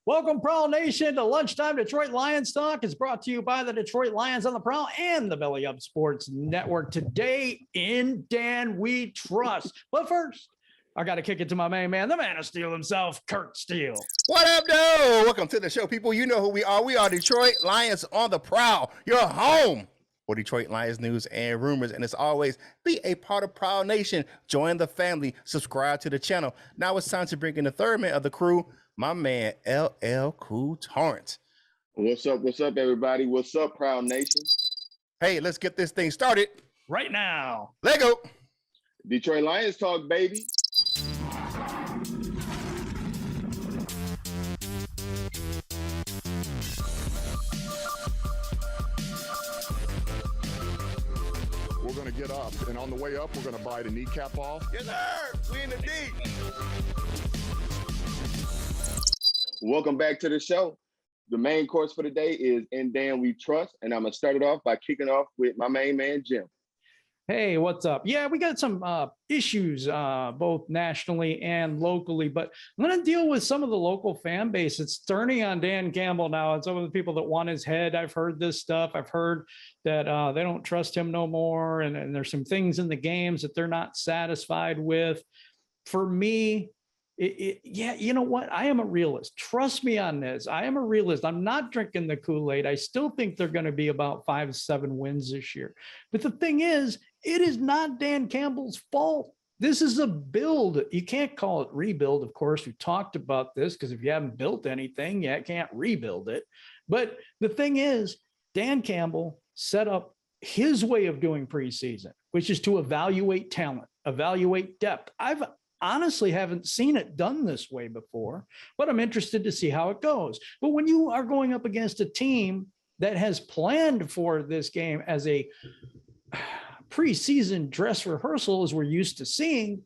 Welcome, Prowl Nation, to Lunchtime Detroit Lions Talk. Is brought to you by the Detroit Lions on the Prowl and the Belly Up Sports Network. Today, in Dan we trust. But first, I got to kick it to my main man, the man of steel himself, Curt Steele. What up, dude? Welcome to the show, people. You know who we are. We are Detroit Lions on the Prowl, your home for Detroit Lions news and rumors. And as always, be a part of Prowl Nation. Join the family. Subscribe to the channel. Now it's time to bring in the third man of the crew, my man, LL Cool Tawrence. What's up, everybody? What's up, Prowl Nation? Hey, let's get this thing started. Right now. Let go. Detroit Lions talk, baby. We're going to get up, and on the way up, we're going to bite a kneecap off. Yes, sir. We in the deep. Welcome back to the show. The main course for the day is In Dan We Trust, and I'm going to start it off by kicking off with my main man, Jim. Hey, what's up? Yeah, we got some issues both nationally and locally, but I'm going to deal with some of the local fan base. It's turning on Dan Campbell now, and some of the people that want his head. I've heard this stuff. I've heard that they don't trust him no more, and there's some things in the games that they're not satisfied with. For me, yeah, you know what? I am a realist. Trust me on this. I am a realist. I'm not drinking the Kool-Aid. I still think they're going to be about 5-7 wins this year. But the thing is, it is not Dan Campbell's fault. This is a build. You can't call it rebuild. Of course, we talked about this because if you haven't built anything, you can't rebuild it. But the thing is, Dan Campbell set up his way of doing preseason, which is to evaluate talent, evaluate depth. I've honestly haven't seen it done this way before, but I'm interested to see how it goes. But when you are going up against a team that has planned for this game as a preseason dress rehearsal, as we're used to seeing,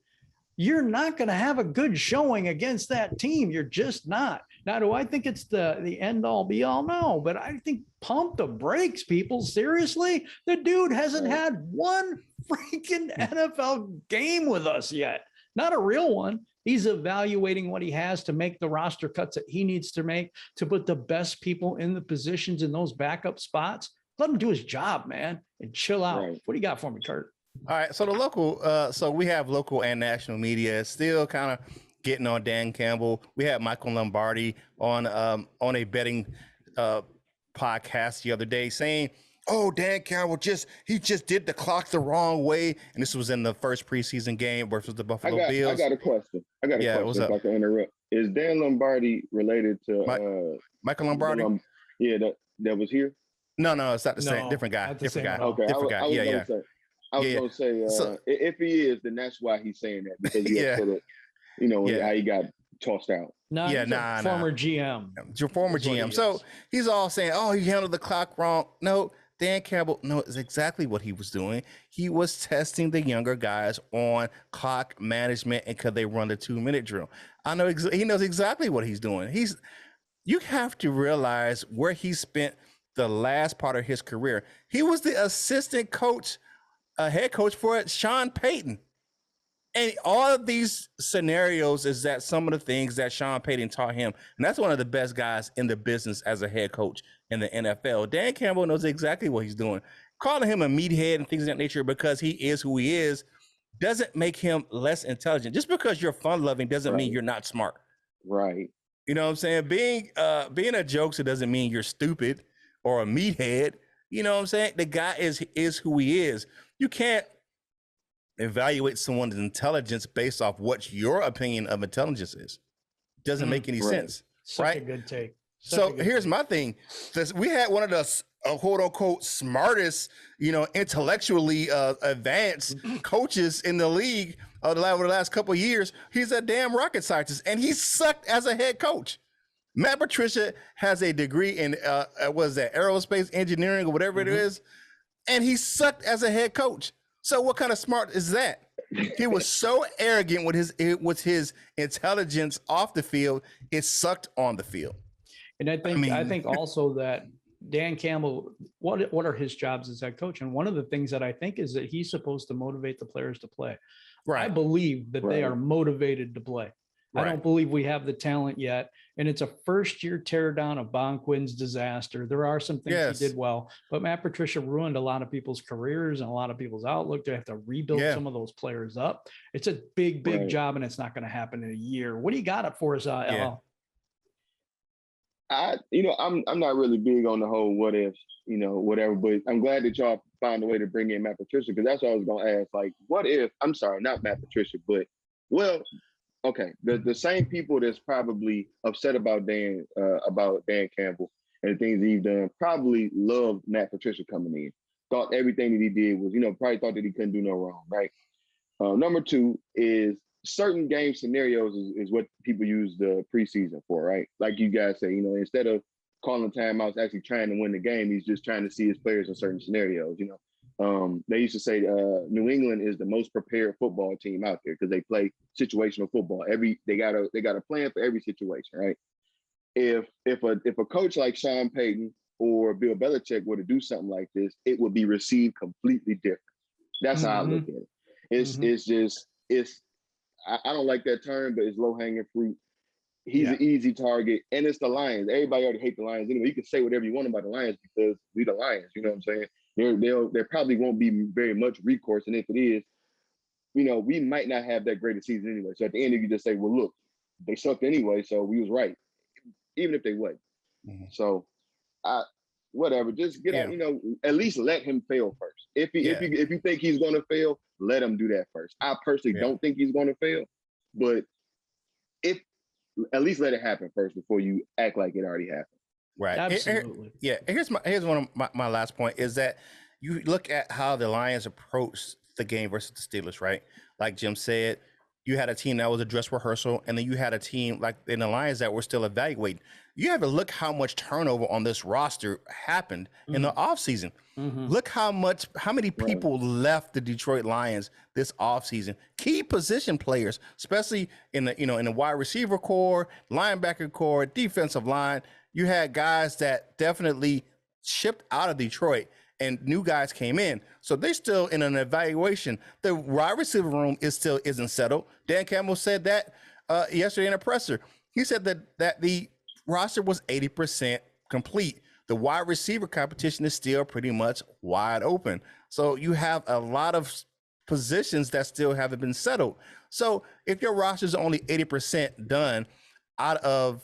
you're not going to have a good showing against that team. You're just not. Now, do I think it's the end all be all? No, but I think pump the brakes, people. Seriously, the dude hasn't had one freaking NFL game with us yet. Not a real one. He's evaluating what he has to make the roster cuts that he needs to make to put the best people in the positions in those backup spots. Let him do his job, man, and chill out. Right. What do you got for me, Curt? All right. So the local, so we have local and national media still kind of getting on Dan Campbell. We had Michael Lombardi on a betting podcast the other day saying, oh, Dan Campbell he just did the clock the wrong way. And this was in the first preseason game versus the Buffalo Bills. I got a question. What's up? If I can interrupt. Is Dan Lombardi related to Michael Lombardi? That was here? No, it's not the same. Different guy. Different guy. Okay. Different guy. Yeah. I was going to say, so, if he is, then that's why he's saying that, because he how he got tossed out. Former GM. Your former GM. So he's all saying, oh, he handled the clock wrong. No, Dan Campbell knows exactly what he was doing. He was testing the younger guys on clock management and could they run the 2-minute drill. I know he knows exactly what he's doing. You have to realize where he spent the last part of his career. He was the assistant coach, head coach for Sean Payton. And all of these scenarios is that some of the things that Sean Payton taught him, and that's one of the best guys in the business as a head coach in the NFL. Dan Campbell knows exactly what he's doing. Calling him a meathead and things of that nature because he is who he is doesn't make him less intelligent. Just because you're fun-loving doesn't mean you're not smart. Right. You know what I'm saying? Being a jokester doesn't mean you're stupid or a meathead. You know what I'm saying? The guy is who he is. You can't evaluate someone's intelligence based off what your opinion of intelligence is. Doesn't make any sense. Such a good take. Here's my thing. We had one of the quote unquote smartest, intellectually advanced coaches in the league over the last couple of years. He's a damn rocket scientist and he sucked as a head coach. Matt Patricia has a degree in aerospace engineering or whatever it is, and he sucked as a head coach. So what kind of smart is that? He was so arrogant with his intelligence off the field, it sucked on the field. And I think also that Dan Campbell, what are his jobs as head coach? And one of the things that I think is that he's supposed to motivate the players to play. Right. I believe that they are motivated to play. Right. I don't believe we have the talent yet. And it's a first-year teardown of Bonquin's disaster. There are some things he did well, but Matt Patricia ruined a lot of people's careers and a lot of people's outlook. They have to rebuild some of those players up. It's a big, big job, and it's not going to happen in a year. What do you got up for us, LL? I'm not really big on the whole what if, whatever, but I'm glad that y'all found a way to bring in Matt Patricia, because that's what I was going to ask. Like, what if, I'm sorry, not Matt Patricia, but, well, okay, the same people that's probably upset about Dan Campbell and the things he's done probably loved Matt Patricia coming in. Thought everything that he did was, probably thought that he couldn't do no wrong, right? Number two is certain game scenarios is what people use the preseason for, right? Like you guys say, instead of calling timeouts, actually trying to win the game, he's just trying to see his players in certain scenarios, They used to say New England is the most prepared football team out there because they play situational football. They got a plan for every situation, right? If a coach like Sean Payton or Bill Belichick were to do something like this, it would be received completely different. That's how I look at it. It's I don't like that term, but it's low hanging fruit. He's an easy target, and it's the Lions. Everybody already hate the Lions anyway. You can say whatever you want about the Lions because we the Lions. You know what I'm saying? There probably won't be very much recourse, and if it is, we might not have that great a season anyway. So at the end, you can just say, well, look, they sucked anyway, so we was right, even if they wasn't. So, whatever, just get out. At least let him fail first. If you think he's going to fail, let him do that first. I personally don't think he's going to fail, but at least let it happen first before you act like it already happened. Right. Absolutely. Here's one of my last point is that you look at how the Lions approached the game versus the Steelers, right? Like Jim said, you had a team that was a dress rehearsal, and then you had a team like in the Lions that were still evaluating. You have to look how much turnover on this roster happened in the offseason. Look how many people left the Detroit Lions this offseason. Key position players, especially in the wide receiver core, linebacker core, defensive line. You had guys that definitely shipped out of Detroit and new guys came in. So they're still in an evaluation. The wide receiver room isn't settled. Dan Campbell said that yesterday in a presser. He said that the roster was 80% complete. The wide receiver competition is still pretty much wide open. So you have a lot of positions that still haven't been settled. So if your roster is only 80% done out of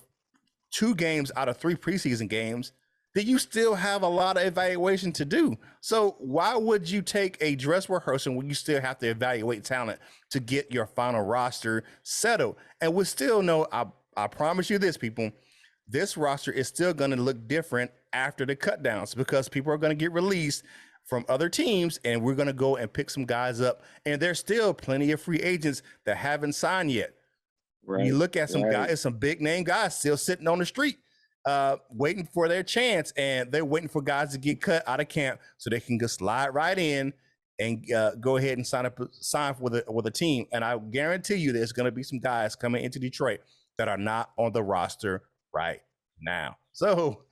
2 games out of 3 preseason games, then you still have a lot of evaluation to do. So why would you take a dress rehearsal when you still have to evaluate talent to get your final roster settled? And we still know, I promise you this, people, this roster is still going to look different after the cut downs because people are going to get released from other teams and we're going to go and pick some guys up. And there's still plenty of free agents that haven't signed yet. Right. You look at some guys, some big name guys still sitting on the street, waiting for their chance, and they're waiting for guys to get cut out of camp so they can just slide right in and go ahead and sign with a team. And I guarantee you there's going to be some guys coming into Detroit that are not on the roster right now. So,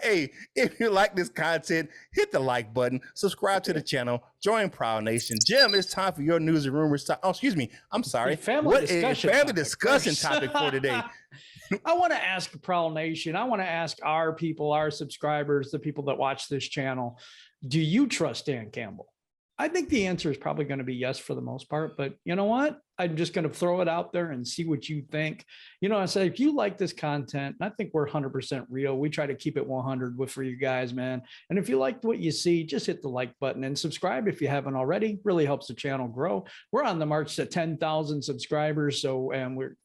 hey, if you like this content, hit the like button, subscribe to the channel, join Prowl Nation. Jim, it's time for your news and rumors. Oh, excuse me. I'm sorry. Family discussion topic for today? I want to ask Prowl Nation. I want to ask our people, our subscribers, the people that watch this channel, do you trust Dan Campbell? I think the answer is probably going to be yes for the most part, but you know what? I'm just going to throw it out there and see what you think. I say, if you like this content, and I think we're 100% real. We try to keep it 100 for you guys, man. And if you liked what you see, just hit the like button and subscribe if you haven't already. Really helps the channel grow. We're on the march to 10,000 subscribers. So, and we're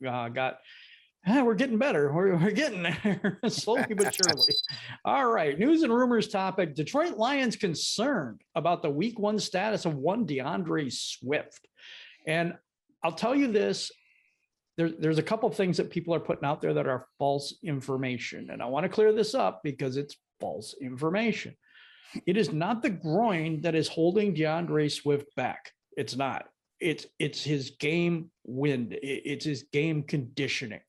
getting better. We're getting there slowly but surely. All right. News and rumors topic. Detroit Lions concerned about the week 1 status of one Deandre Swift. And I'll tell you this, there's a couple of things that people are putting out there that are false information. And I want to clear this up because it's false information. It is not the groin that is holding Deandre Swift back. It's not. It's his game wind. It's his game conditioning.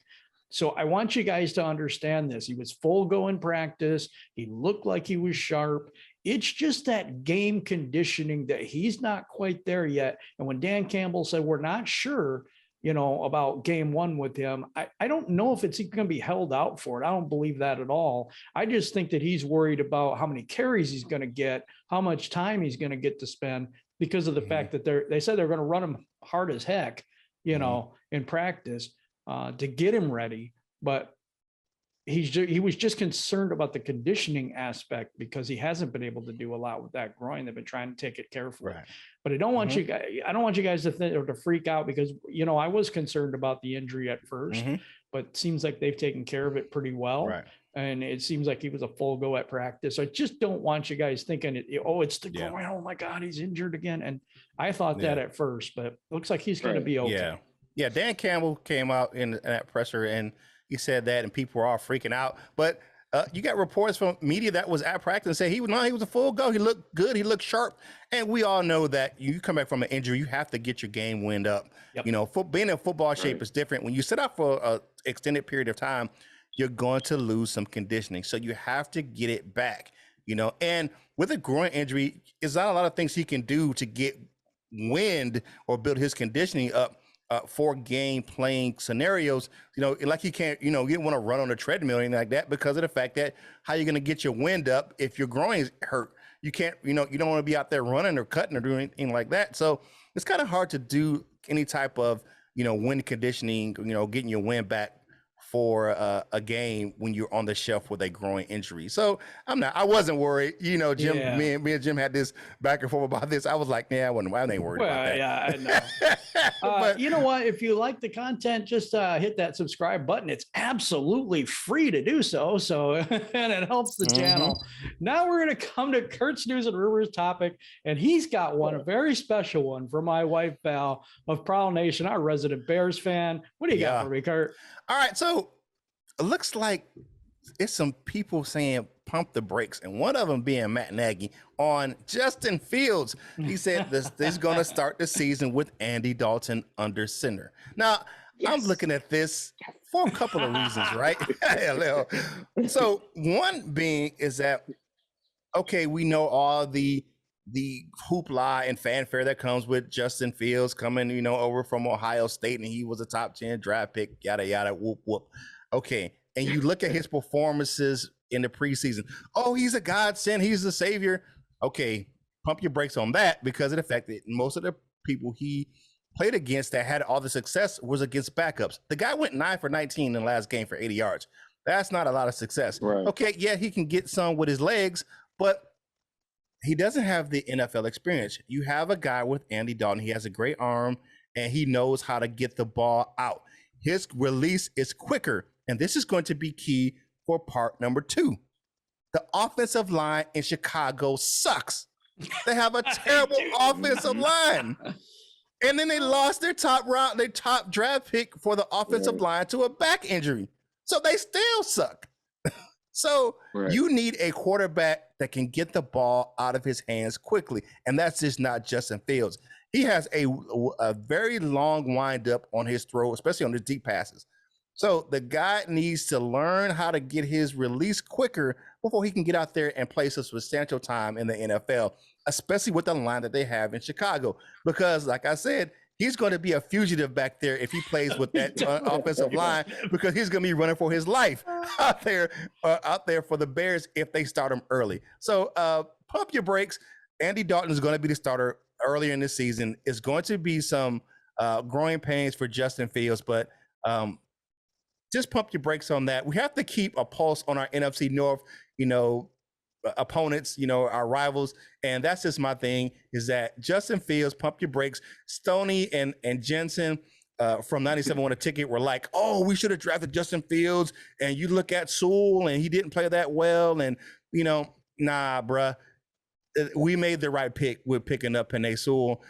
So I want you guys to understand this. He was full go in practice. He looked like he was sharp. It's just that game conditioning that he's not quite there yet. And when Dan Campbell said, we're not sure, about game one with him. I don't know if it's going to be held out for it. I don't believe that at all. I just think that he's worried about how many carries he's going to get, how much time he's going to get to spend because of the fact that they said they're going to run him hard as heck, in practice to get him ready. But he was just concerned about the conditioning aspect because he hasn't been able to do a lot with that groin. They've been trying to take it carefully, but I don't want you guys to think or to freak out because, I was concerned about the injury at first, but it seems like they've taken care of it pretty well. Right. And it seems like he was a full go at practice. So I just don't want you guys thinking it's the groin. Oh my God, he's injured again. And I thought that at first, but it looks like he's going to be okay. Yeah. Dan Campbell came out in that presser and he said that, and people were all freaking out. But you got reports from media that was at practice and said he was a full go. He looked good. He looked sharp. And we all know that you come back from an injury, you have to get your game wind up. Yep. Being in football shape is different. When you sit out for an extended period of time, you're going to lose some conditioning. So you have to get it back, And with a groin injury, there's not a lot of things he can do to get wind or build his conditioning up. For game playing scenarios, like he can't, you don't want to run on a treadmill or anything like that because of the fact that how you're going to get your wind up if your groin is hurt. You can't, you don't want to be out there running or cutting or doing anything like that. So it's kind of hard to do any type of, wind conditioning, getting your wind back for a game when you're on the shelf with a groin injury. So I wasn't worried. Jim, me and Jim had this back and forth about this. I was like, I ain't worried about that. Yeah, I know. But you know what? If you like the content, just hit that subscribe button. It's absolutely free to do so. And it helps the channel. Now we're going to come to Curt's News and Rumors topic. And he's got one, a very special one for my wife, Val of Prowl Nation, our resident Bears fan. What do you got for me, Curt? All right, so it looks like it's some people saying pump the brakes, and one of them being Matt Nagy on Justin Fields. He said this is going to start the season with Andy Dalton under center. Now, I'm looking at this for a couple of reasons, right? So one being is that, okay, we know all the hoopla and fanfare that comes with Justin Fields coming, over from Ohio State, and he was a top 10 draft pick, yada, yada, whoop, whoop. Okay. And you look at his performances in the preseason. Oh, he's a godsend. He's the savior. Okay. Pump your brakes on that because of the fact that most of the people he played against that had all the success was against backups. The guy went 9 for 19 in the last game for 80 yards. That's not a lot of success. Right. Okay. Yeah. He can get some with his legs, but he doesn't have the NFL experience. You have a guy with Andy Dalton. He has a great arm, and he knows how to get the ball out. His release is quicker, and this is going to be key for part number 2. The offensive line in Chicago sucks. They have a terrible offensive line. And then they lost their top draft pick for the offensive line to a back injury. So they still suck. So you need a quarterback that can get the ball out of his hands quickly. And that's just not Justin Fields. He has a very long windup on his throw, especially on the deep passes. So the guy needs to learn how to get his release quicker before he can get out there and play some substantial time in the NFL, especially with the line that they have in Chicago. Because like I said, he's going to be a fugitive back there if he plays with that offensive line because he's going to be running for his life out there for the Bears if they start him early. So pump your brakes. Andy Dalton is going to be the starter earlier in the season. It's going to be some growing pains for Justin Fields, but just pump your brakes on that. We have to keep a pulse on our NFC North, opponents, our rivals. And that's just my thing is that Justin Fields, pump your brakes. Stoney and Jensen from 97 on a ticket were like, oh, we should have drafted Justin Fields. And you look at Sewell and he didn't play that well. And, nah, bruh. We made the right pick with picking up Penei Sewell.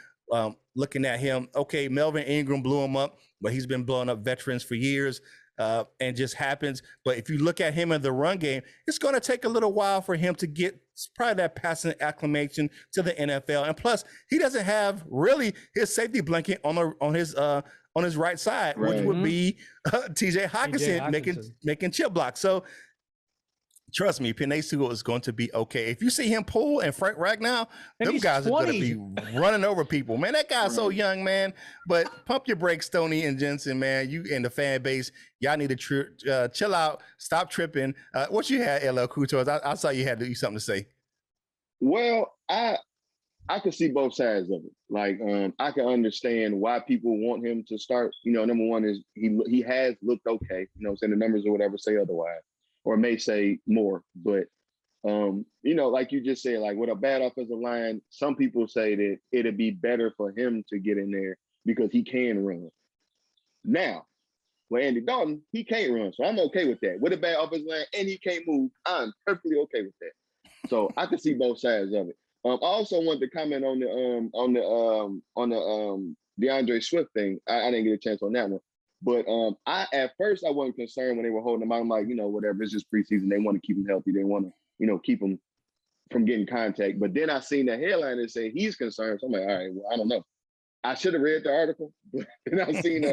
Looking at him, okay, Melvin Ingram blew him up, but he's been blowing up veterans for years. And just happens. But if you look at him in the run game, it's going to take a little while for him to get probably that passing acclimation to the NFL. And plus, he doesn't have really his safety blanket on his right side, which would be TJ Hawkinson making chip blocks. So Trust me, Penei Sewell is going to be okay. If you see him pull and Frank Ragnow, And them he's guys 20. are going to be running over people. Man, that guy's so young, man. But pump your brakes, Stoney and Jensen, man. You and the fan base, y'all need to chill out, stop tripping. What you had, LL Cool Tawrence? I saw you had something to say. Well, I could see both sides of it. Like, I can understand why people want him to start. You know, number one is he has looked okay. You know, saying the numbers or whatever say otherwise, or may say more. But you know, like you just said, like with a bad offensive line, some people say that it'd be better for him to get in there because he can run. Now, with Andy Dalton, he can't run, so I'm okay with that. With a bad offensive line and he can't move, I'm perfectly okay with that. So I can see both sides of it. I also wanted to comment on the Deandre Swift thing. I didn't get a chance on that one, but at first I wasn't concerned when they were holding him out. I'm like, you know, whatever. It's just preseason. They want to keep him healthy. They want to, you know, keep him from getting contact. But then I seen the headline that said he's concerned. So I'm like, all right, well, I don't know. I should have read the article, and I seen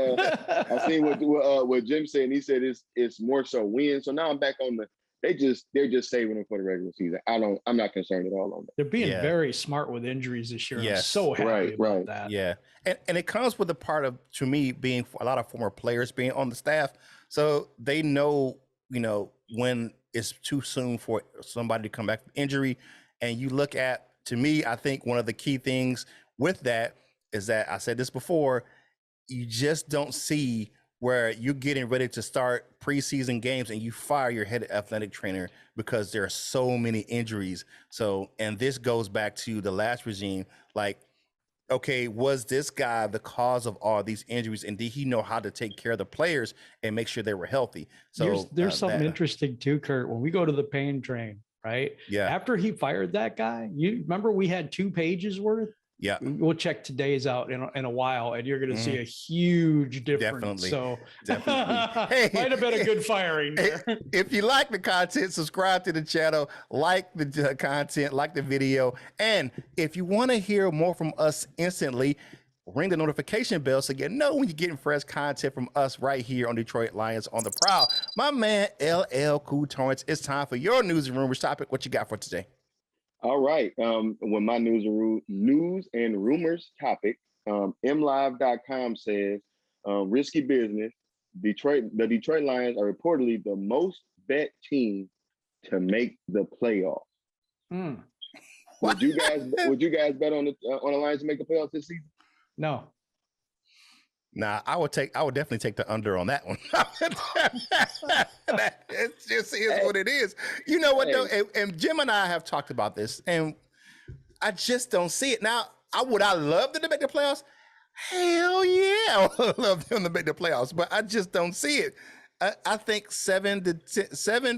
what Jim said, and he said it's more so win. So now I'm back on they're just saving them for the regular season. I'm not concerned at all on that. They're being very smart with injuries this year. Yes. I'm so happy about that. Yeah. And it comes with the part of, to me, being a lot of former players being on the staff. So they know, you know, when it's too soon for somebody to come back from injury. And you look at, to me, I think one of the key things with that is that I said this before, you just don't see where you're getting ready to start preseason games and you fire your head athletic trainer because there are so many injuries. So, and this goes back to the last regime, like, okay, was this guy the cause of all these injuries? And did he know how to take care of the players and make sure they were healthy? So there's something interesting too, Kurt, when we go to the pain train, right? Yeah. After he fired that guy, you remember we had 2 pages worth? Yeah. We'll check today's out in a while, and you're going to see a huge difference. Definitely. So Definitely. Hey, might have been a good firing there. If you like the content, subscribe to the channel, like the content, like the video. And if you want to hear more from us instantly, ring the notification bell so you know when you're getting fresh content from us right here on Detroit Lions on the Prowl. My man, LL Cool Tawrence, it's time for your news and rumors topic. What you got for today? All right. When my news and rumors topic, mlive.com says, risky business. The Detroit Lions are reportedly the most bet team to make the playoffs. Would you guys bet on the Lions to make the playoffs this season? No. Nah, I would definitely take the under on that one. It just is what it is. You know what though? And Jim and I have talked about this, and I just don't see it. Now, would I love them to make the playoffs? Hell yeah, I would love them to make the playoffs, but I just don't see it. I think 7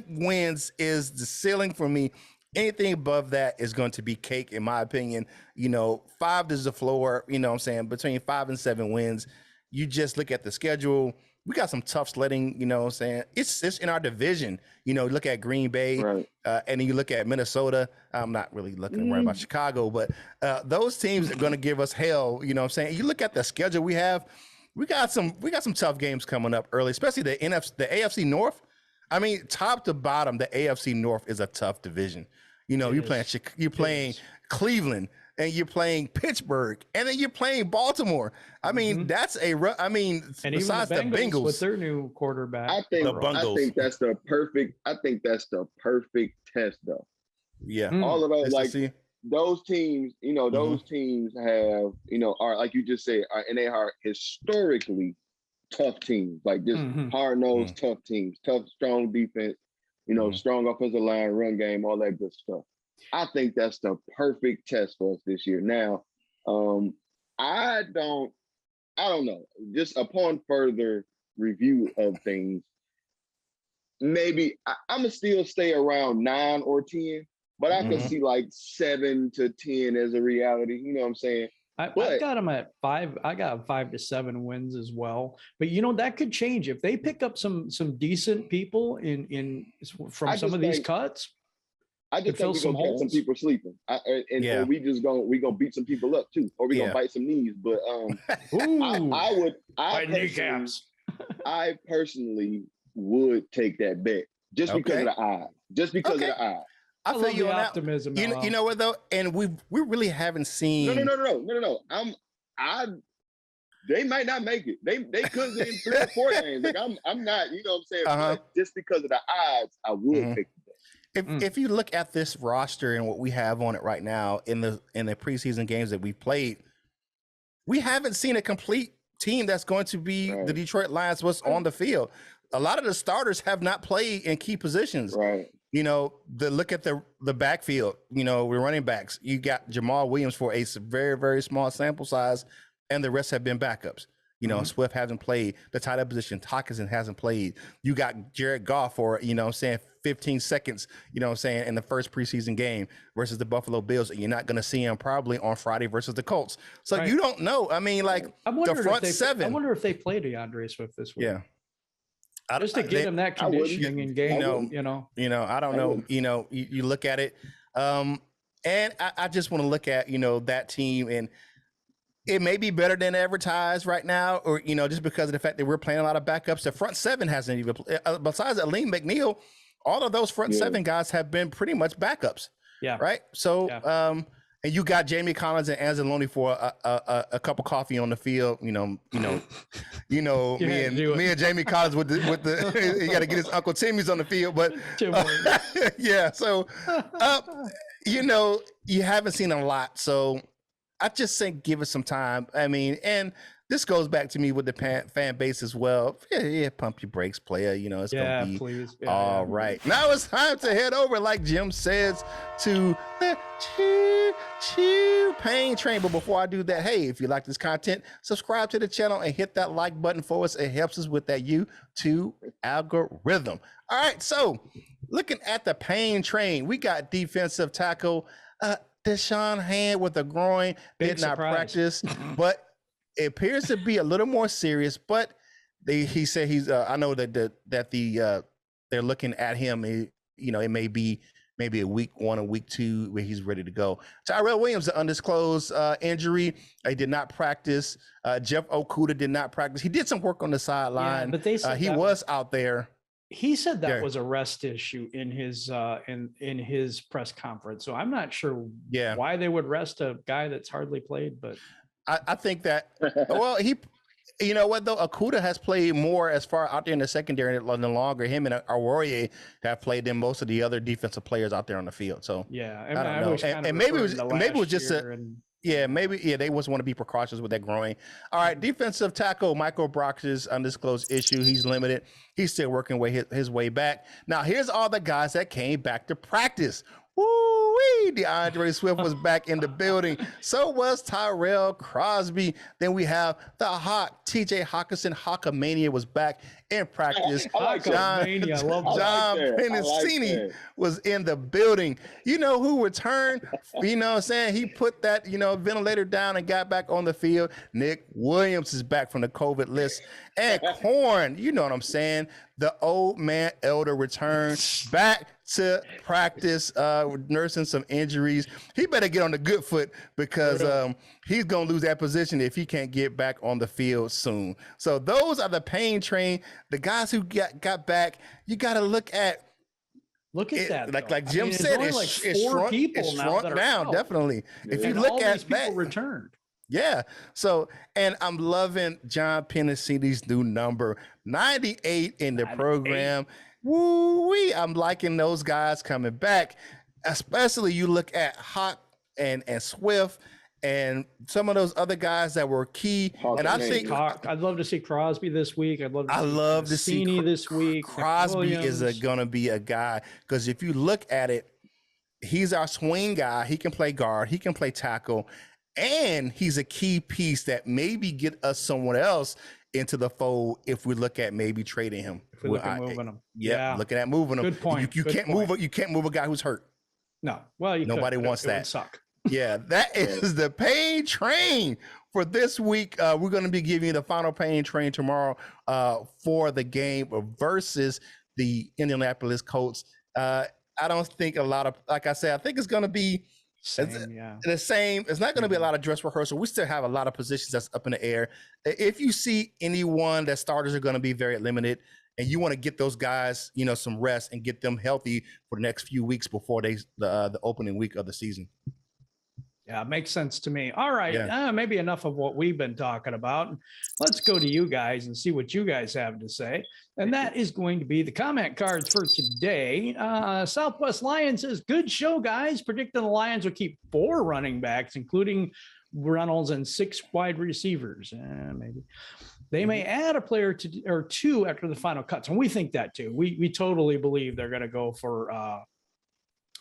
wins is the ceiling for me. Anything above that is going to be cake, in my opinion. You know, 5 is the floor. You know what I'm saying? Between 5 and 7 wins. You just look at the schedule. We got some tough sledding, you know what I'm saying? It's in our division. You know, look at Green Bay, and then you look at Minnesota. I'm not really looking worried about Chicago, but those teams are going to give us hell, you know what I'm saying? You look at the schedule we have, we got some tough games coming up early, especially the AFC North. I mean, top to bottom, the AFC North is a tough division. You know, you're playing Cleveland, and you're playing Pittsburgh, and then you're playing Baltimore. I mean, that's and besides the Bengals with their new quarterback. I think that's the perfect test, though. Yeah, all of those those teams. You know, those teams have are like you just said, and they are historically tough teams, like just hard-nosed tough teams, tough, strong defense. You know, strong offensive line, run game, all that good stuff. I think that's the perfect test for us this year. Now, I don't know. Just upon further review of things, maybe I'm gonna still stay around 9 or 10, but I can see like 7 to 10 as a reality. You know what I'm saying? I got them at 5. I got 5 to 7 wins as well. But that could change if they pick up some decent people from some of these cuts. I just think we're gonna catch some people sleeping, or we gonna beat some people up too, or we gonna bite some knees. But I personally would take that bet just because of Okay. the odds. Just because Okay. of the odds. I feel love you the on that. optimism. You know what though, and we really haven't seen. No. They might not make it. They could win 3 or 4 games. Like I'm not, you know what I'm saying? But just because of the odds, I would pick them. If you look at this roster and what we have on it right now in the preseason games that we've played, we haven't seen a complete team that's going to be the Detroit Lions what's on the field. A lot of the starters have not played in key positions. Right. You know, look at the backfield, you know, we're running backs. You got Jamal Williams for a very, very small sample size, and the rest have been backups. You know, Swift hasn't played the tight end position. Hockenson hasn't played. You got Jared Goff for, you know what I'm saying, 15 seconds, you know what I'm saying, in the first preseason game versus the Buffalo Bills. And you're not going to see him probably on Friday versus the Colts. So you don't know. I mean, like the front seven. I wonder if they play Deandre Swift this week. Yeah. Just to get him that conditioning in game, you know, I don't know, you know, you look at it. And I just want to look at, you know, that team, and it may be better than advertised right now, or, you know, just because of the fact that we're playing a lot of backups. The front seven hasn't even besides Aleem McNeil, all of those front seven guys have been pretty much backups. Yeah. Right. So, and you got Jamie Collins and Anzalone for a cup of coffee on the field. You know, me and Jamie Collins with the you got to get his Uncle Timmy's on the field, but yeah. So, you know, you haven't seen a lot. So I just think give it some time. I mean, and this goes back to me with the fan base as well. Yeah, pump your brakes, player. You know, it's gonna be please. all right. Now it's time to head over, like Jim says, to the Pain Train. But before I do that, hey, if you like this content, subscribe to the channel and hit that like button for us. It helps us with that YouTube algorithm. All right, so looking at the Pain Train, we got defensive tackle Deshaun Hand with a groin. Did not practice, but it appears to be a little more serious. But he said he's. I know that they're looking at him. You know, it may be maybe a week 1 or week 2 where he's ready to go. Tyrell Williams, an undisclosed injury. He did not practice. Jeff Okudah did not practice. He did some work on the sideline, but they said he was out there. He said that was a rest issue in his in his press conference. So I'm not sure why they would rest a guy that's hardly played, but I think that well, you know what though, Okudah has played more as far out there in the secondary no longer. Him and Awarrior have played than most of the other defensive players out there on the field. So I don't know. And maybe it was just they just want to be precautious with that groin. All right, defensive tackle Michael Brock's undisclosed issue. He's limited. He's still working his way back. Now here's all the guys that came back to practice. Woo-wee! Deandre Swift was back in the building. So was Tyrell Crosby. Then we have the Hawk, TJ Hockenson. Hawkamania was back in practice. John Penei was in the building. You know who returned? You know what I'm saying? He put that, ventilator down and got back on the field. Nick Williams is back from the COVID list. And Corn, you know what I'm saying? The old man elder returned back to practice, nursing some injuries. He better get on the good foot because he's going to lose that position if he can't get back on the field soon. So those are the Pain Train. The guys who got back, you got to look at that. Like Jim said, it's shrunk down, definitely. Yeah. If you look at that, returned. Yeah. So, and I'm loving John Penei's new number 98 in the program. Woo-wee. I'm liking those guys coming back, especially you look at Hawk and Swift and some of those other guys that were key. And I think I'd love to see Crosby this week. I'd love to see this week. Crosby is going to be a guy because if you look at it, he's our swing guy. He can play guard. He can play tackle. And he's a key piece that maybe get us someone else into the fold if we look at maybe trading him. If we look at moving him. Yeah, looking at moving him. Good point. You can't move a guy who's hurt. No. Well, nobody wants that. Would suck. Yeah, that is the Pain Train for this week. We're going to be giving you the final Pain Train tomorrow for the game versus the Indianapolis Colts. I don't think a lot of, like I said, I think it's going to be the same. It's not going to be a lot of dress rehearsal. We still have a lot of positions that's up in the air. If you see anyone that starters are going to be very limited, and you want to get those guys, some rest and get them healthy for the next few weeks before the opening week of the season. Yeah, makes sense to me. All right. Yeah. Maybe enough of what we've been talking about. Let's go to you guys and see what you guys have to say. And that is going to be the comment cards for today. Southwest Lions says, good show, guys. Predicting the Lions will keep 4 running backs, including Reynolds, and 6 wide receivers. Maybe. They may add a player or 2 after the final cuts. And we think that too. We totally believe they're going to go for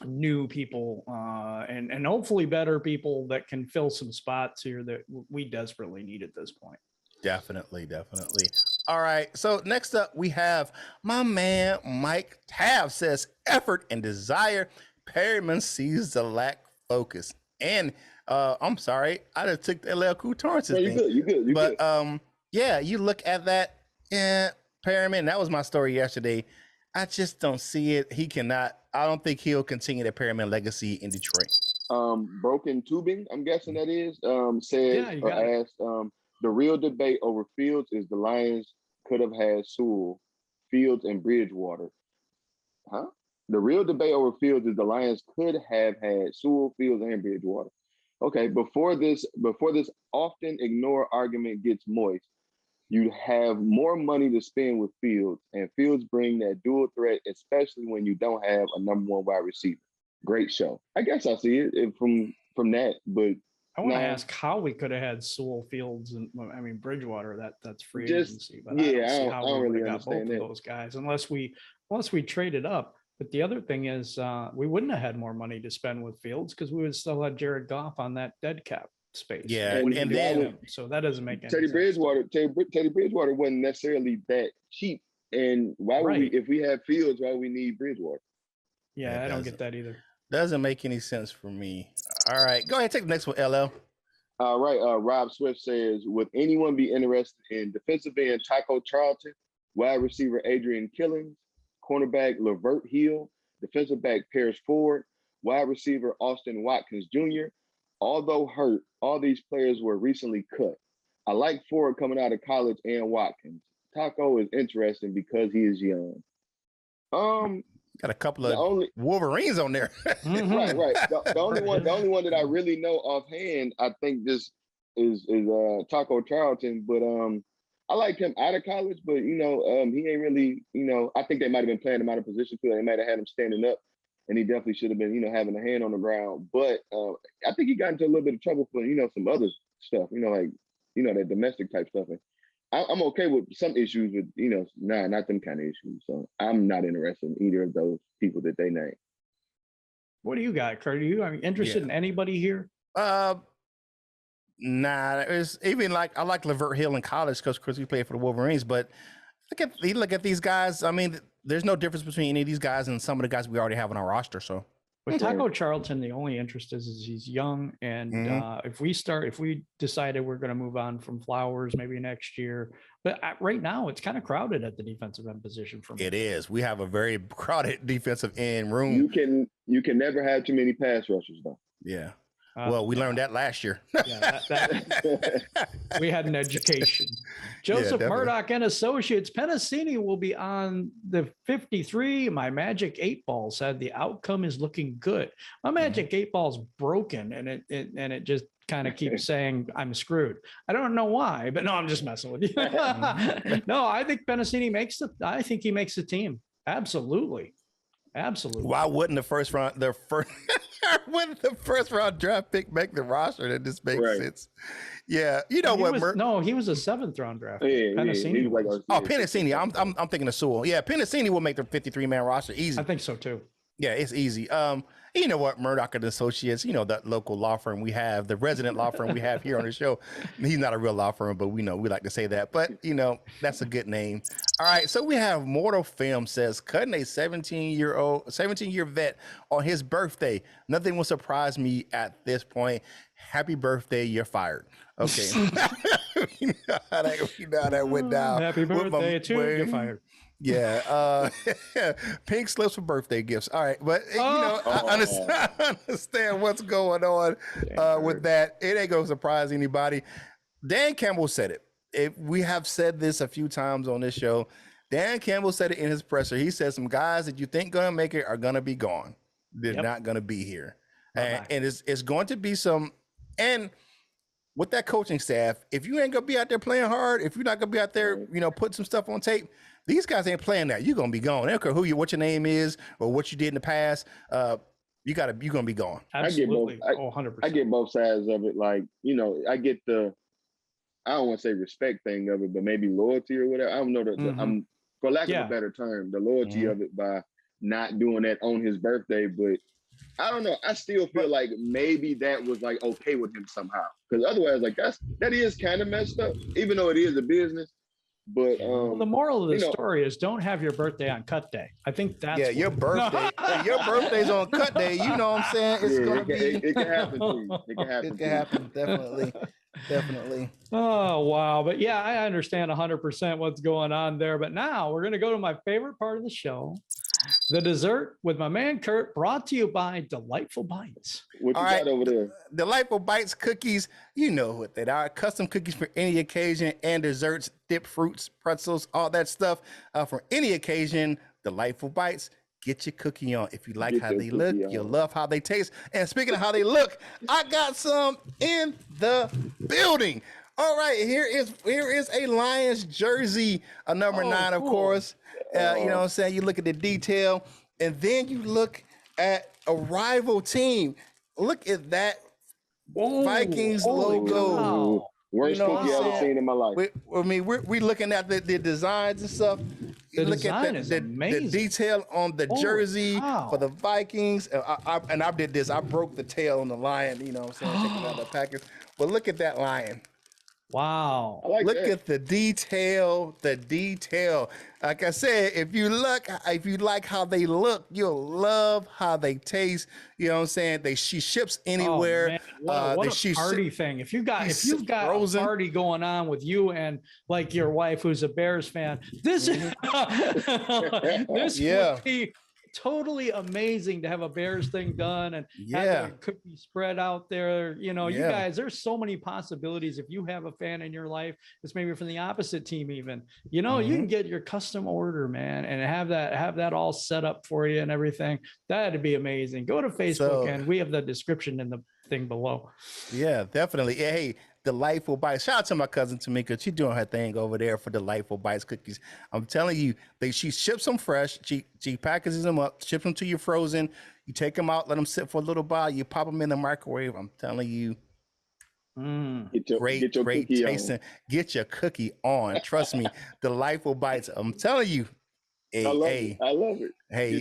new people and hopefully better people that can fill some spots here that we desperately need at this point. Definitely. All right. So next up, we have my man, Mike Tav says, effort and desire. Perryman sees the lack focus. And I'm sorry, I just took the LL Cool Tawrence thing. You good. But yeah, you look at that. Yeah, Perryman, that was my story yesterday. I just don't see it. He cannot. I don't think he'll continue the Perryman legacy in Detroit. Broken tubing, I'm guessing that is, said or asked, the real debate over Fields is the Lions could have had Sewell, Fields, and Bridgewater. Huh? The real debate over Fields is the Lions could have had Sewell, Fields, and Bridgewater. Okay, before this often ignored argument gets moist, you have more money to spend with Fields, and Fields bring that dual threat, especially when you don't have a number 1 wide receiver. Great show. I guess I see it from that, but I want to ask how we could have had Sewell, Fields, and Bridgewater. That's free agency, but I don't see how we would have got both of those guys unless we traded up. But the other thing is, we wouldn't have had more money to spend with Fields because we would still have Jared Goff on that dead cap space. Yeah, and then so that doesn't make any Teddy sense. Teddy Bridgewater wasn't necessarily that cheap. And why would we, if we have Fields, why would we need Bridgewater? Yeah, I don't get that either. Doesn't make any sense for me. All right, go ahead, take the next one, LL. All right, Rob Swift says, would anyone be interested in defensive end Taco Charlton, wide receiver Adrian Killings, cornerback Lavert Hill, defensive back Paris Ford, wide receiver Austin Watkins Jr.? Although hurt, all these players were recently cut. I like Ford coming out of college and Watkins. Taco is interesting because he is young. Got a couple of Wolverines on there. Right. The only one that I really know offhand, I think this is Taco Charlton. But I like him out of college, but he ain't really, I think they might have been playing him out of position too. They might have had him standing up, and he definitely should have been, having a hand on the ground. But I think he got into a little bit of trouble for, some other stuff, that domestic type stuff. And I'm okay with some issues with, not them kind of issues. So I'm not interested in either of those people that they name. What do you got, Curt? Are you interested in anybody here? Nah, it's even I like Lavert Hill in college because he played for the Wolverines. But look at these guys. I mean, there's no difference between any of these guys and some of the guys we already have on our roster. So with Taco Charlton, the only interest is he's young, and if we decided we're going to move on from Flowers maybe next year, but right now it's kind of crowded at the defensive end position for me. It is. We have a very crowded defensive end room. You can never have too many pass rushers though. Yeah. Well, we learned that last year. We had an education. Joseph Murdoch and Associates. Penei will be on the 53. My Magic 8 Ball said the outcome is looking good. My Magic 8 Ball's broken, and it just kind of keeps saying I'm screwed. I don't know why, but no, I'm just messing with you. No, I think Penei makes the team. Absolutely. Why wouldn't the first round draft pick make the roster? That just makes sense. Yeah, he was a 7th round draft. Penei. Penei. I'm thinking of Sewell. Yeah, Penei will make the 53-man roster easy. I think so too. Yeah, it's easy. You know what, Murdoch and Associates, that local law firm we have, the resident law firm we have here on the show. He's not a real law firm, but we like to say that. But, that's a good name. All right, so we have Mortal Film says, cutting a 17-year vet on his birthday. Nothing will surprise me at this point. Happy birthday, you're fired. Okay. you know how that went down. Happy birthday to you, you're fired. Yeah, pink slips for birthday gifts. All right, but I understand what's going on with that. It ain't gonna surprise anybody. Dan Campbell said it. We have said this a few times on this show. Dan Campbell said it in his presser. He said some guys that you think gonna make it are gonna be gone. They're not gonna be here, and it's going to be some. And with that coaching staff, if you ain't gonna be out there playing hard, if you're not gonna be out there, put some stuff on tape, these guys ain't playing that. You're gonna be gone. I don't care what your name is or what you did in the past. You're gonna be gone. Absolutely. I get both. 100%. I get both sides of it. Like, I get I don't want to say respect thing of it, but maybe loyalty or whatever. I don't know I'm, for lack of a better term, the loyalty of it by not doing that on his birthday. But I don't know. I still feel like maybe that was like okay with him somehow. Because otherwise, like that is kind of messed up, even though it is a business. But the moral of the story is don't have your birthday on cut day. I think that's your birthday. Your birthday's on cut day. You know what I'm saying? It's gonna be. It can happen to you. It can happen. It can happen. Definitely. Definitely. Oh, wow. But yeah, I understand 100% what's going on there. But now we're going to go to my favorite part of the show, the dessert with my man Curt, brought to you by Delightful Bites. What you got over there? Delightful Bites cookies. You know what they are. Custom cookies for any occasion and desserts, dip fruits, pretzels, all that stuff for any occasion. Delightful Bites. Get your cookie on. If you like how they look, you'll love how they taste. And speaking of how they look, I got some in the building. All right, here is a Lions jersey, a number 9, of course. You know what I'm saying? You look at the detail, and then you look at a rival team. Look at that Vikings logo. Wow. Worst cookie I've ever seen in my life. We're looking at the designs and stuff. The look design at is the amazing. detail on the jersey for the Vikings. And I did this. I broke the tail on the lion, you know what I'm saying? Taking out the package. But look at that lion. Wow. Look at the detail, Like I said, if you like how they look, you'll love how they taste. You know what I'm saying? She ships anywhere. Oh, what a party thing. If you've got a party going on with you and like your wife who's a Bears fan, this is this would be totally amazing to have a Bears thing done and have a cookie spread out there. You guys, there's so many possibilities. If you have a fan in your life that's maybe from the opposite team, even, you can get your custom order, man, and have that all set up for you and everything. That'd be amazing. Go to Facebook and we have the description in the thing below. Yeah, definitely. Hey, Delightful Bites. Shout out to my cousin Tamika. She's doing her thing over there for Delightful Bites cookies. I'm telling you, she ships them fresh. She packages them up, ships them to you frozen. You take them out, let them sit for a little while. You pop them in the microwave. I'm telling you, great tasting. Get your cookie on. Trust me, Delightful Bites. I'm telling you. I love it. Hey,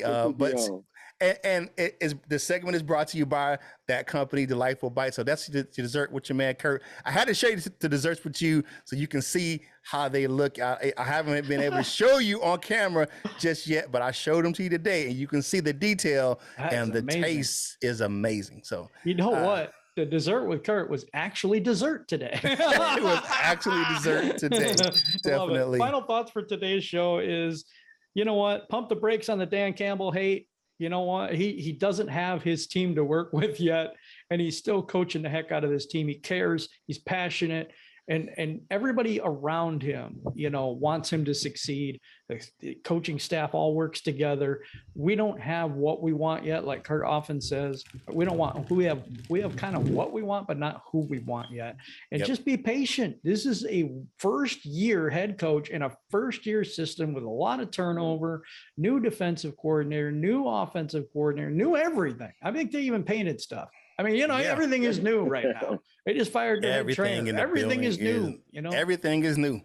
the segment is brought to you by that company, Delightful Bites. So that's the dessert with your man Curt. I had to show you the desserts with you so you can see how they look. I haven't been able to show you on camera just yet, but I showed them to you today, and you can see the detail and the taste is amazing. So you know what? The dessert with Curt was actually dessert today. It was actually dessert today. Definitely. Final thoughts for today's show is, you know what? Pump the brakes on the Dan Campbell hate. You know what? He doesn't have his team to work with yet, and he's still coaching the heck out of this team. He cares. He's passionate, and everybody around him, wants him to succeed. The coaching staff all works together. We don't have what we want yet, like Curt often says. We don't want who we have. We have kind of what we want, but not who we want yet. And just be patient. This is a first-year head coach in a first-year system with a lot of turnover, new defensive coordinator, new offensive coordinator, new everything. I think they even painted stuff. I mean, everything is new right now. They just fired their trainer. Everything is new. Everything is new.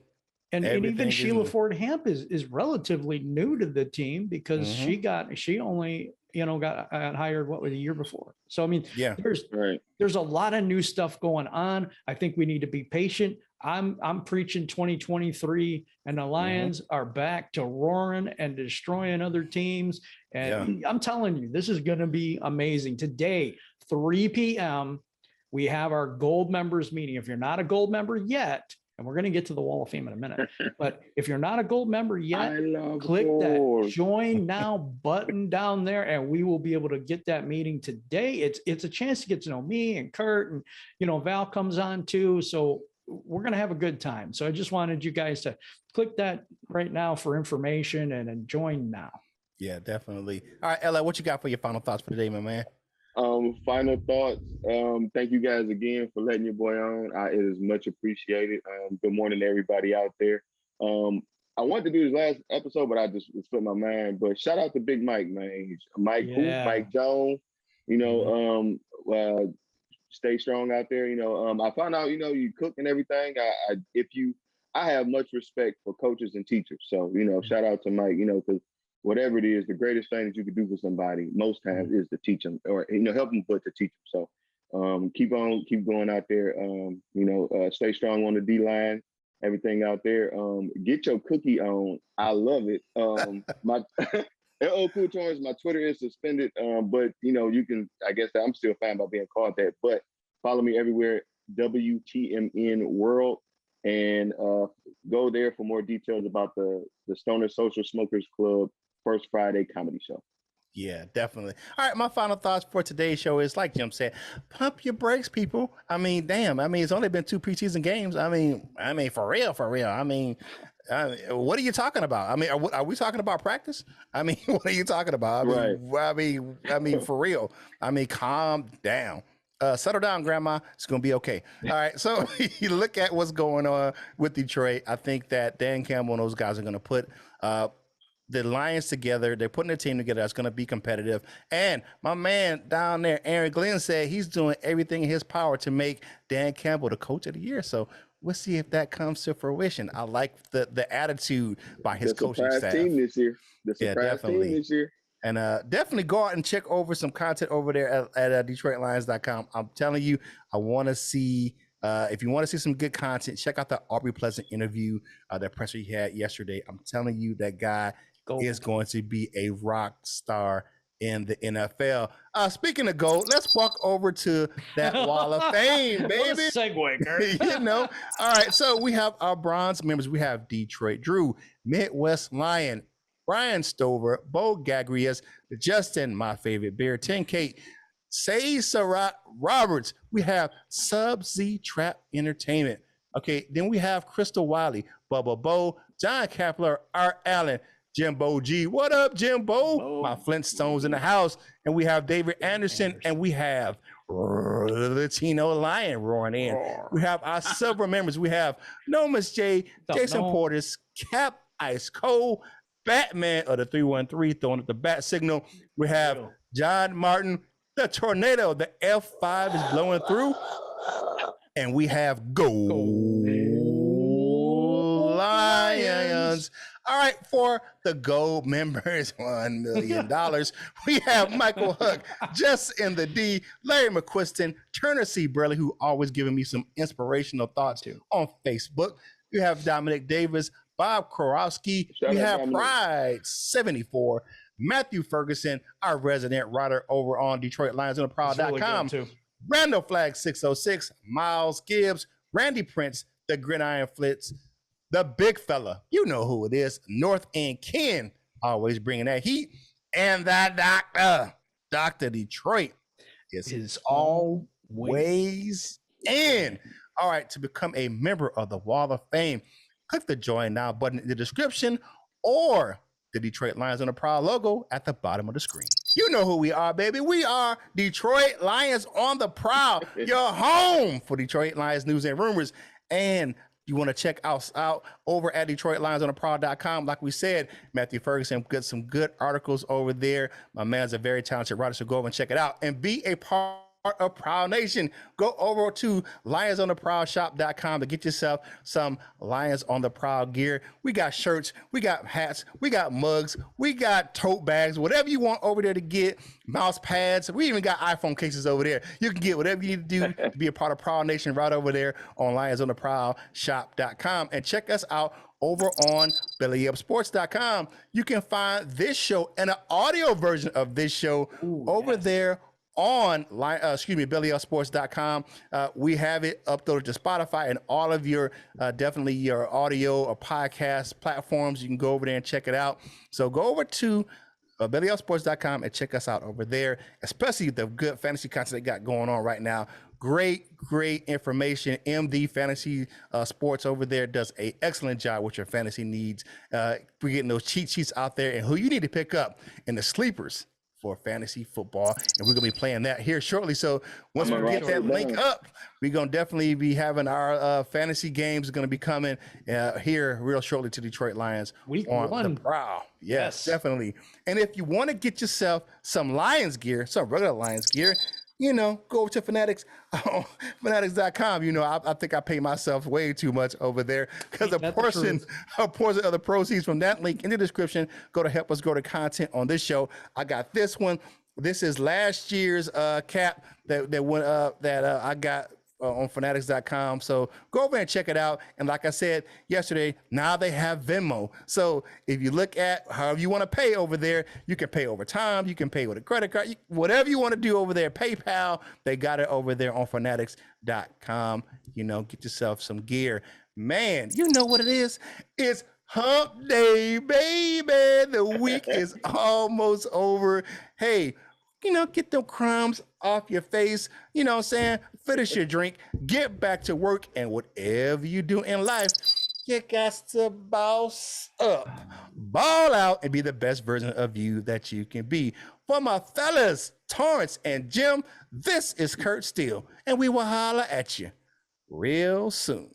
And even Sheila Ford Hamp is relatively new to the team because she only got hired the year before. So I mean, there's a lot of new stuff going on. I think we need to be patient. I'm preaching 2023, and the Lions are back to roaring and destroying other teams. And I'm telling you, this is going to be amazing. Today, 3 p.m., we have our gold members meeting. If you're not a gold member yet, and we're going to get to the Wall of Fame in a minute, but if you're not a gold member yet, click that join now button down there, and we will be able to get that meeting today. It's a chance to get to know me and Curt, and Val comes on too. So we're going to have a good time. So I just wanted you guys to click that right now for information and join now. Yeah, definitely. All right, LL, what you got for your final thoughts for today, my man? Final thoughts. Thank you guys again for letting your boy on. It is much appreciated. Good morning to everybody out there. I wanted to do this last episode, but I just slipped my mind. But shout out to Big Mike, man. Mike Jones. Stay strong out there. I found out, you cook and everything. I have much respect for coaches and teachers. So, shout out to Mike, because whatever it is, the greatest thing that you could do for somebody most times is to teach them or, help them, but to teach them. So keep going out there. Stay strong on the D-line, everything out there. Get your cookie on. I love it. My LL Cool Tawrence, my Twitter is suspended, but you can, I guess that I'm still fine by being called that, but follow me everywhere, WTMN World, and go there for more details about the Stoner Social Smokers Club First Friday comedy show. Yeah, definitely. All right, my final thoughts for today's show is, like Jim said, pump your brakes, people. I mean, damn. I mean, it's only been 2 preseason games. I mean, for real. I mean, what are you talking about? I mean, are we talking about practice? I mean, what are you talking about? I mean, for real. I mean, calm down. Settle down, Grandma. It's going to be okay. All right. So you look at what's going on with Detroit. I think that Dan Campbell and those guys are going to put the Lions together. They're putting a team together that's going to be competitive. And my man down there, Aaron Glenn, said he's doing everything in his power to make Dan Campbell the coach of the year. So we'll see if that comes to fruition. I like the attitude by his coaching staff. Team this year. Team this year. And definitely go out and check over some content over there at DetroitLions.com. I'm telling you, I want to see, if you want to see some good content, check out the Aubrey Pleasant interview that presser he had yesterday. I'm telling you, that guy is going to be a rock star in the NFL. Speaking of gold, let's walk over to that wall of fame, baby. What a segue, Kurt. All right, so we have our bronze members. We have Detroit Drew, Midwest Lion, Brian Stover, Bo Gagrias, Justin, my favorite bear, 10 Kate, Say Sarat Roberts. We have Sub-Z Trap Entertainment. Okay, then we have Crystal Wiley, Bubba Bo, John Kapler, Art Allen, Jimbo G. What up, Jimbo? My Flintstones in the house. And we have David Anderson, and we have the Latino Lion roaring in. We have our silver members. We have Nomus J, Jason Portis, Cap Ice Cole, Batman of the 313 throwing up the bat signal. We have John Martin, the tornado, the F5 is blowing through. And we have Gold Lions. All right, for the gold members, $1 million. We have Michael Huck, Just in the D, Larry McQuiston, Turner C. Burley, who always giving me some inspirational thoughts on Facebook. We have Dominic Davis, Bob Korowski. We have Pride 74, Matthew Ferguson, our resident writer over on DetroitLionsOnTheProwl.com. Really Randall Flag 606, Miles Gibbs, Randy Prince, the Gridiron Flitz, the big fella, you know who it is, North End Ken, always bringing that heat, and that Dr. Detroit is always in. All right, to become a member of the Wall of Fame, click the Join Now button in the description or the Detroit Lions on the Prowl logo at the bottom of the screen. You know who we are, baby. We are Detroit Lions on the Prowl, your home for Detroit Lions news and rumors. And you want to check us out over at DetroitLionsOnTheProwl.com. Like we said, Matthew Ferguson got some good articles over there. My man's a very talented writer, so go over and check it out and be a part of Prowl Nation. Go over to LionsOnTheProwlShop.com to get yourself some Lions on the Prowl gear. We got shirts, we got hats, we got mugs, we got tote bags, whatever you want over there to get, mouse pads. We even got iPhone cases over there. You can get whatever you need to do to be a part of Prowl Nation right over there on LionsOnTheProwlShop.com. And check us out over on BellyUpSports.com. You can find this show and an audio version of this show over there on BellyUpSports.com. We have it uploaded to Spotify and all of your definitely your audio or podcast platforms. You can go over there and check it out. So go over to BellyUpSports.com and check us out over there, especially the good fantasy content they got going on right now. Great information. MD Fantasy Sports over there does an excellent job with your fantasy needs. We're getting those cheat sheets out there and who you need to pick up in the sleepers for fantasy football. And we're going to be playing that here shortly. So once we get that link up, we're going to definitely be having our fantasy games going to be coming here real shortly to Detroit Lions Week on 1. the Prowl. Yes, definitely. And if you want to get yourself some Lions gear, some regular Lions gear, you know, go over to Fanatics, fanatics.com. You know, I think I pay myself way too much over there because a portion of the proceeds from that link in the description go to help us grow the content on this show. I got this one. This is last year's cap that went up that I got on fanatics.com. So go over and check it out. And like I said yesterday, now they have Venmo. So if you look at however you want to pay over there, you can pay over time, you can pay with a credit card, whatever you want to do over there, PayPal, they got it over there on fanatics.com. You know, get yourself some gear. Man, you know what it is? It's hump day, baby. The week is almost over. Hey, you know, get them crumbs off your face. You know what I'm saying? Finish your drink, get back to work, and whatever you do in life, you got to boss up, ball out, and be the best version of you that you can be. For my fellas, Torrance and Jim, this is Curt Steele, and we will holler at you real soon.